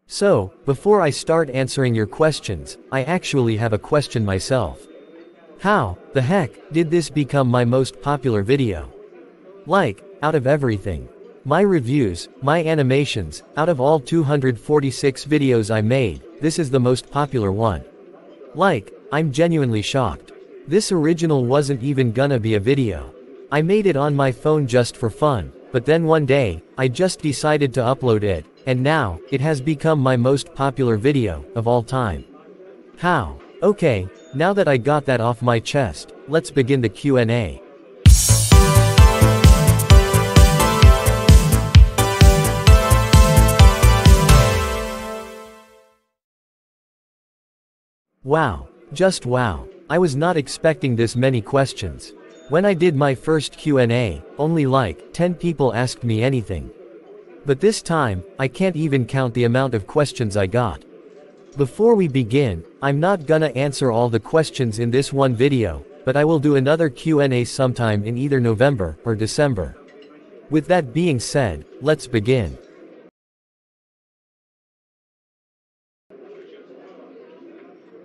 So, before I start answering your questions, I actually have a question myself. How the heck did this become my most popular video? Like, out of everything. My reviews, my animations, out of all 246 videos I made, this is the most popular one. Like, I'm genuinely shocked. This original wasn't even gonna be a video. I made it on my phone just for fun, but then one day, I just decided to upload it, and now, it has become my most popular video of all time. How? Okay, now that I got that off my chest, let's begin the Q&A. Wow. Just wow. I was not expecting this many questions. When I did my first Q&A, only like 10 people asked me anything. But this time, I can't even count the amount of questions I got. Before we begin, I'm not gonna answer all the questions in this one video, but I will do another Q&A sometime in either November or December. With that being said, let's begin.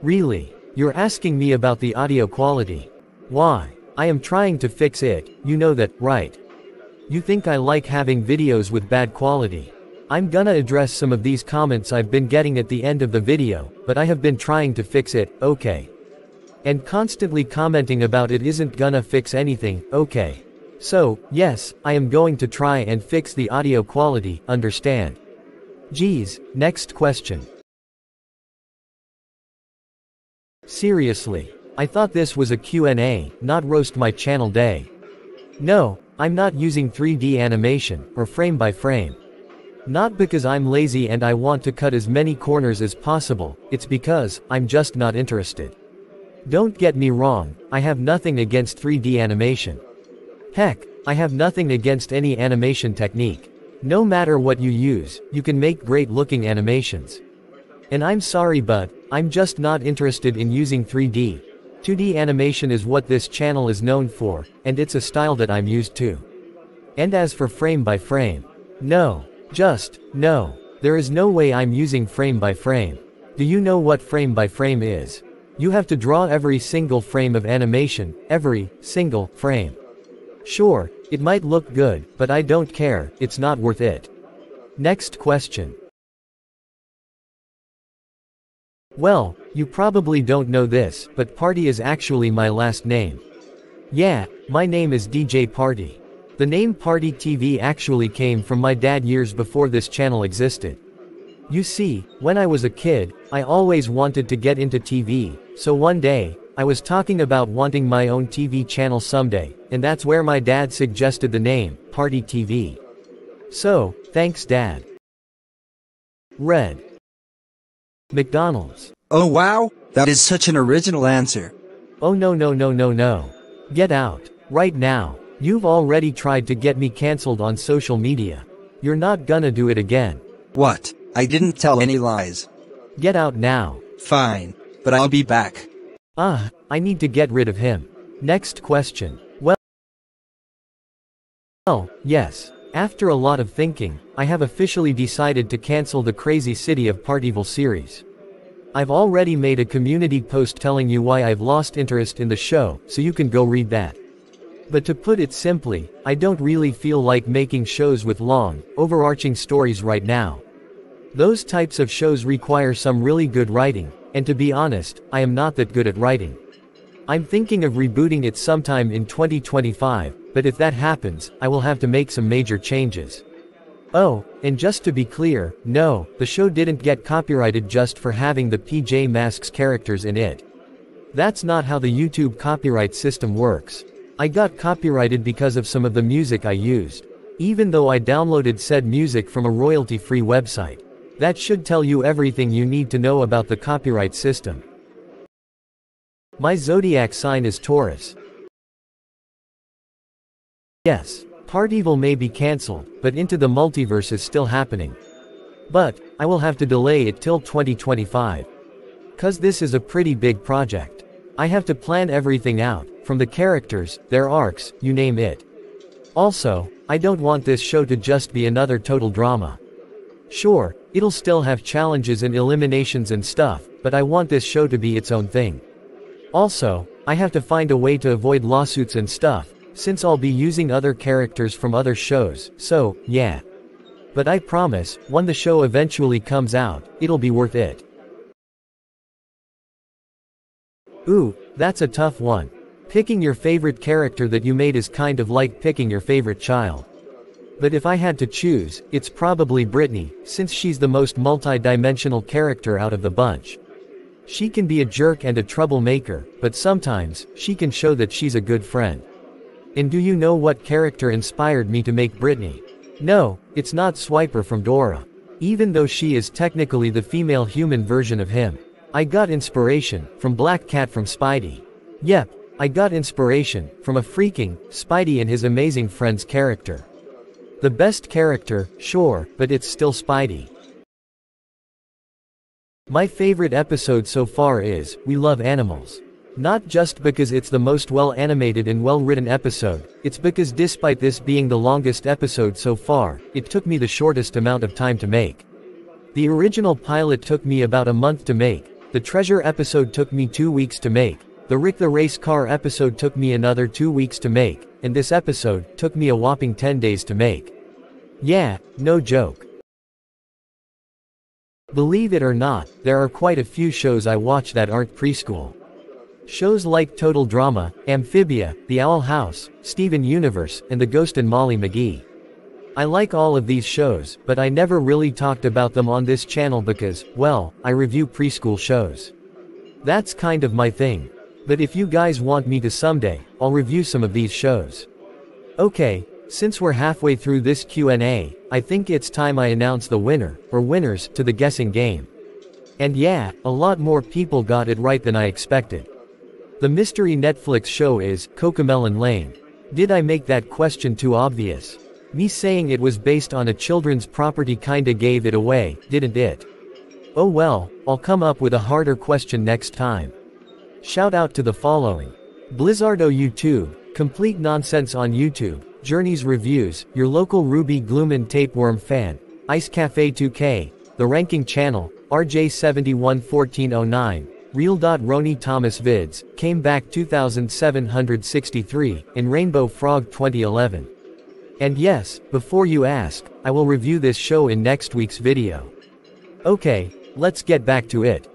Really? You're asking me about the audio quality? Why? I am trying to fix it, you know that, right? You think I like having videos with bad quality? I'm gonna address some of these comments I've been getting at the end of the video, but I have been trying to fix it, okay? And constantly commenting about it isn't gonna fix anything, okay? So, yes, I am going to try and fix the audio quality, understand? Geez, next question. Seriously, I thought this was a Q&A, not roast my channel day. No, I'm not using 3D animation, or frame by frame. Not because I'm lazy and I want to cut as many corners as possible, it's because, I'm just not interested. Don't get me wrong, I have nothing against 3D animation. Heck, I have nothing against any animation technique. No matter what you use, you can make great looking animations. And I'm sorry but, I'm just not interested in using 3D. 2D animation is what this channel is known for, and it's a style that I'm used to. And as for frame by frame, no. No. There is no way I'm using frame by frame. Do you know what frame by frame is? You have to draw every single frame of animation, every single frame. Sure, it might look good, but I don't care, it's not worth it. Next question. Well, you probably don't know this, but Partee is actually my last name. Yeah, my name is DJ Partee. The name Partee TV actually came from my dad years before this channel existed. You see, when I was a kid, I always wanted to get into TV, so one day, I was talking about wanting my own TV channel someday, and that's where my dad suggested the name, Partee TV. So, thanks Dad. Red. McDonald's. Oh wow, that is such an original answer. Oh no. Get out. Right now. You've already tried to get me cancelled on social media. You're not gonna do it again. What? I didn't tell any lies. Get out now. Fine, but I'll be back. I need to get rid of him. Next question. Well, yes. After a lot of thinking, I have officially decided to cancel the Crazy City of Parteeville series. I've already made a community post telling you why I've lost interest in the show, so you can go read that. But to put it simply, I don't really feel like making shows with long, overarching stories right now. Those types of shows require some really good writing, and to be honest, I am not that good at writing. I'm thinking of rebooting it sometime in 2025, but if that happens, I will have to make some major changes. Oh, and just to be clear, no, the show didn't get copyrighted just for having the PJ Masks characters in it. That's not how the YouTube copyright system works. I got copyrighted because of some of the music I used. Even though I downloaded said music from a royalty-free website. That should tell you everything you need to know about the copyright system. My zodiac sign is Taurus. Yes, Parteeville may be cancelled, but Into the Multiverse is still happening. But, I will have to delay it till 2025. 'Cause this is a pretty big project. I have to plan everything out, from the characters, their arcs, you name it. Also, I don't want this show to just be another total drama. Sure, It'll still have challenges and eliminations and stuff, but I want this show to be its own thing. Also, I have to find a way to avoid lawsuits and stuff, since I'll be using other characters from other shows, so, yeah. But I promise, when the show eventually comes out, it'll be worth it. Ooh, that's a tough one. Picking your favorite character that you made is kind of like picking your favorite child. But if I had to choose, it's probably Brittany, since she's the most multi-dimensional character out of the bunch. She can be a jerk and a troublemaker, but sometimes, she can show that she's a good friend. And do you know what character inspired me to make Brittany? No, it's not Swiper from Dora. Even though she is technically the female human version of him. I got inspiration from Black Cat from Spidey. Yep, I got inspiration from a freaking Spidey and his amazing friends character. The best character, sure, but it's still Spidey. My favorite episode so far is We Love Animals. Not just because it's the most well-animated and well-written episode, it's because despite this being the longest episode so far, it took me the shortest amount of time to make. The original pilot took me about a month to make, the treasure episode took me 2 weeks to make, the Rick the Race Car episode took me another 2 weeks to make, and this episode took me a whopping 10 days to make. Yeah, no joke. Believe it or not, there are quite a few shows I watch that aren't preschool. Shows like Total Drama, Amphibia, The Owl House, Steven Universe, and The Ghost and Molly McGee. I like all of these shows, but I never really talked about them on this channel because, well, I review preschool shows. That's kind of my thing. But if you guys want me to someday, I'll review some of these shows. Okay, since we're halfway through this Q&A, I think it's time I announce the winner, or winners, to the guessing game. And yeah, a lot more people got it right than I expected. The mystery Netflix show is Cocomelon Lane. Did I make that question too obvious? Me saying it was based on a children's property kinda gave it away, didn't it? Oh well, I'll come up with a harder question next time. Shout out to the following. Blizzardo YouTube, Complete Nonsense on YouTube, Journeys Reviews, Your Local Ruby Gloom Tapeworm Fan, Ice Cafe 2K, The Ranking Channel, RJ711409, Real.Roni Thomas Vids, Came Back 2763, and Rainbow Frog 2011. And yes, before you ask, I will review this show in next week's video. Okay, let's get back to it.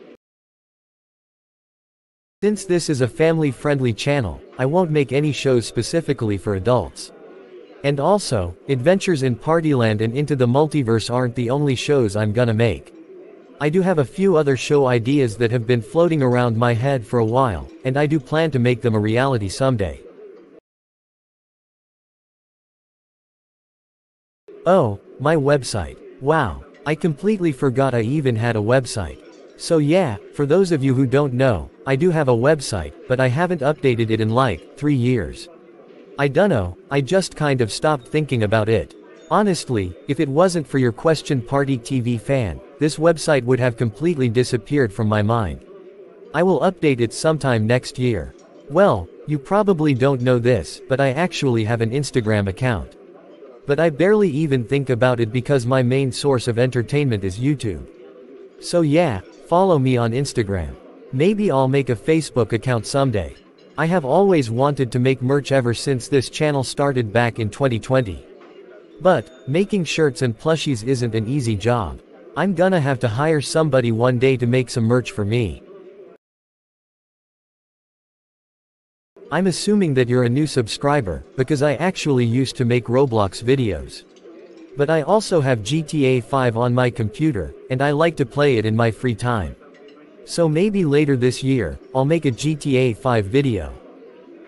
Since this is a family-friendly channel, I won't make any shows specifically for adults. And also, Adventures in Partyland and Into the Multiverse aren't the only shows I'm gonna make. I do have a few other show ideas that have been floating around my head for a while, and I do plan to make them a reality someday. Oh, my website. Wow, I completely forgot I even had a website. So yeah, for those of you who don't know, I do have a website, but I haven't updated it in like 3 years. I dunno, I just kind of stopped thinking about it. Honestly, if it wasn't for your question Partee TV fan, this website would have completely disappeared from my mind. I will update it sometime next year. Well, you probably don't know this, but I actually have an Instagram account. But I barely even think about it because my main source of entertainment is YouTube. So yeah, follow me on Instagram. Maybe I'll make a Facebook account someday. I have always wanted to make merch ever since this channel started back in 2020. But, making shirts and plushies isn't an easy job. I'm gonna have to hire somebody one day to make some merch for me. I'm assuming that you're a new subscriber, because I actually used to make Roblox videos. But I also have GTA 5 on my computer, and I like to play it in my free time. So maybe later this year, I'll make a GTA 5 video.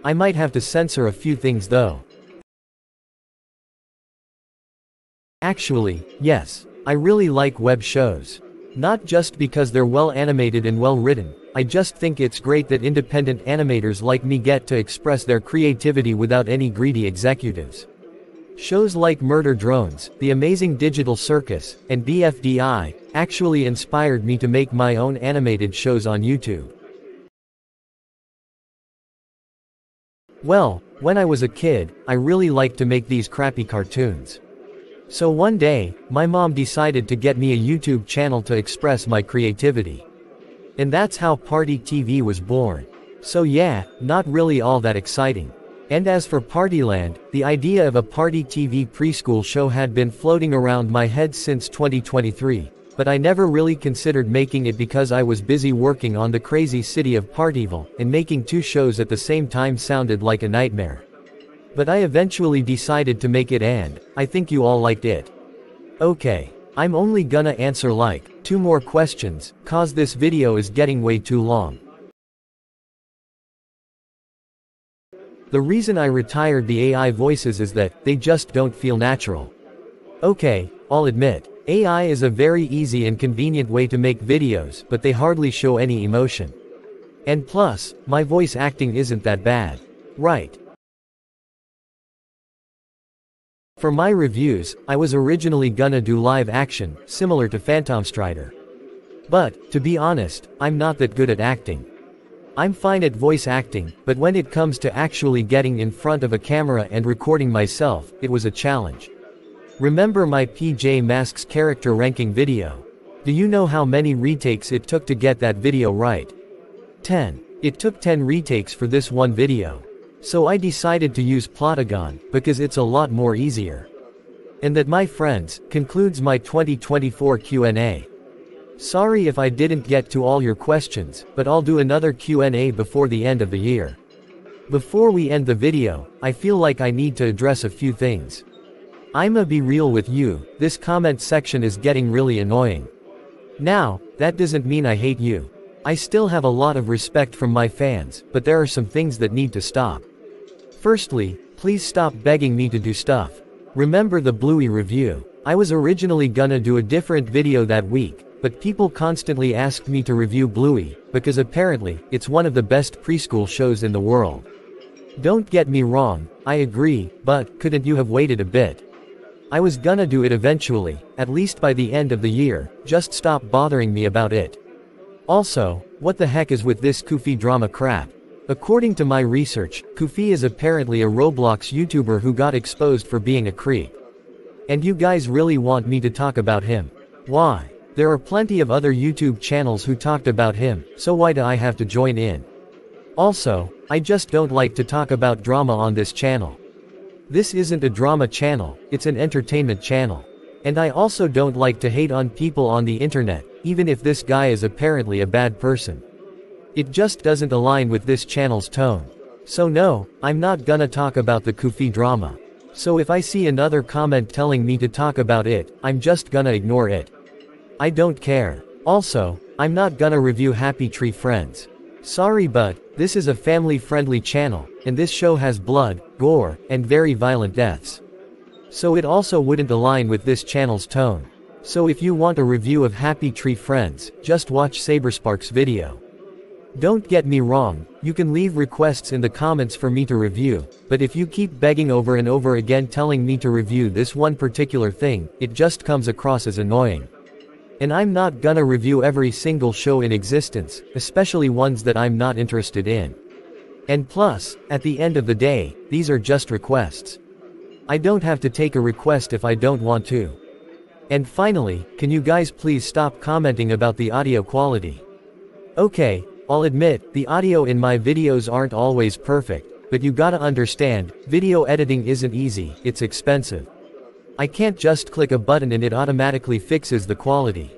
I might have to censor a few things though. Actually, yes, I really like web shows. Not just because they're well animated and well written, I just think it's great that independent animators like me get to express their creativity without any greedy executives. Shows like Murder Drones, The Amazing Digital Circus, and BFDI actually inspired me to make my own animated shows on YouTube. Well, when I was a kid, I really liked to make these crappy cartoons. So one day, my mom decided to get me a YouTube channel to express my creativity. And that's how Partee TV was born. So yeah, not really all that exciting. And as for Partyland, the idea of a Partee TV preschool show had been floating around my head since 2023, but I never really considered making it because I was busy working on the crazy city of Partyville, and making two shows at the same time sounded like a nightmare. But I eventually decided to make it, and I think you all liked it. Okay, I'm only gonna answer like 2 more questions, cause this video is getting way too long. The reason I retired the AI voices is that they just don't feel natural. Okay, I'll admit, AI is a very easy and convenient way to make videos, but they hardly show any emotion. And plus, my voice acting isn't that bad. Right. For my reviews, I was originally gonna do live action, similar to Phantom Strider. But, to be honest, I'm not that good at acting. I'm fine at voice acting, but when it comes to actually getting in front of a camera and recording myself, it was a challenge. Remember my PJ Masks character ranking video? Do you know how many retakes it took to get that video right? 10. It took 10 retakes for this one video. So I decided to use Plotagon, because it's a lot more easier. And that, my friends, concludes my 2024 Q&A. Sorry if I didn't get to all your questions, but I'll do another Q&A before the end of the year. Before we end the video, I feel like I need to address a few things. I'ma be real with you, this comment section is getting really annoying. Now, that doesn't mean I hate you. I still have a lot of respect from my fans, but there are some things that need to stop. Firstly, please stop begging me to do stuff. Remember the Bluey review? I was originally gonna do a different video that week, but people constantly asked me to review Bluey, because apparently, it's one of the best preschool shows in the world. Don't get me wrong, I agree, but couldn't you have waited a bit? I was gonna do it eventually, at least by the end of the year, just stop bothering me about it. Also, what the heck is with this Koofy drama crap? According to my research, Koofy is apparently a Roblox YouTuber who got exposed for being a creep. And you guys really want me to talk about him? Why? There are plenty of other YouTube channels who talked about him, so why do I have to join in? Also, I just don't like to talk about drama on this channel. This isn't a drama channel, it's an entertainment channel. And I also don't like to hate on people on the internet, even if this guy is apparently a bad person. It just doesn't align with this channel's tone. So no, I'm not gonna talk about the Koofy drama. So if I see another comment telling me to talk about it, I'm just gonna ignore it. I don't care. Also, I'm not gonna review Happy Tree Friends. Sorry, but this is a family-friendly channel, and this show has blood, gore, and very violent deaths. So it also wouldn't align with this channel's tone. So if you want a review of Happy Tree Friends, just watch Saberspark's video. Don't get me wrong, you can leave requests in the comments for me to review, but if you keep begging over and over again telling me to review this one particular thing, it just comes across as annoying. And I'm not gonna review every single show in existence, especially ones that I'm not interested in. And plus, at the end of the day, these are just requests. I don't have to take a request if I don't want to. And finally, can you guys please stop commenting about the audio quality? Okay, I'll admit, the audio in my videos aren't always perfect, but you gotta understand, video editing isn't easy, it's expensive. I can't just click a button and it automatically fixes the quality.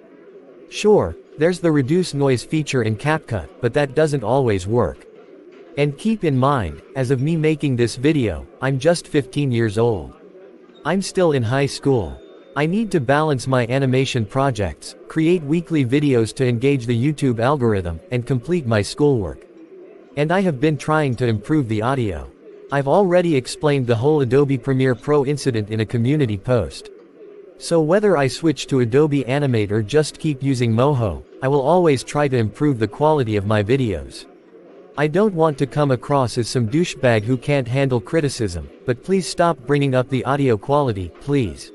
Sure, there's the reduce noise feature in CapCut, but that doesn't always work. And keep in mind, as of me making this video, I'm just 15 years old. I'm still in high school. I need to balance my animation projects, create weekly videos to engage the YouTube algorithm, and complete my schoolwork. And I have been trying to improve the audio. I've already explained the whole Adobe Premiere Pro incident in a community post. So whether I switch to Adobe Animate or just keep using Moho, I will always try to improve the quality of my videos. I don't want to come across as some douchebag who can't handle criticism, but please stop bringing up the audio quality, please.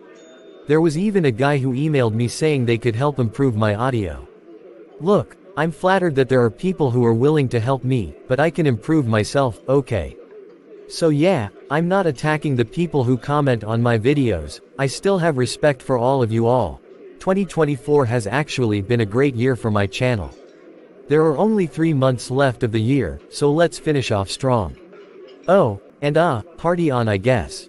There was even a guy who emailed me saying they could help improve my audio. Look, I'm flattered that there are people who are willing to help me, but I can improve myself, okay? So yeah, I'm not attacking the people who comment on my videos, I still have respect for all of you all. 2024 has actually been a great year for my channel. There are only 3 months left of the year, so let's finish off strong. Oh, and party on I guess.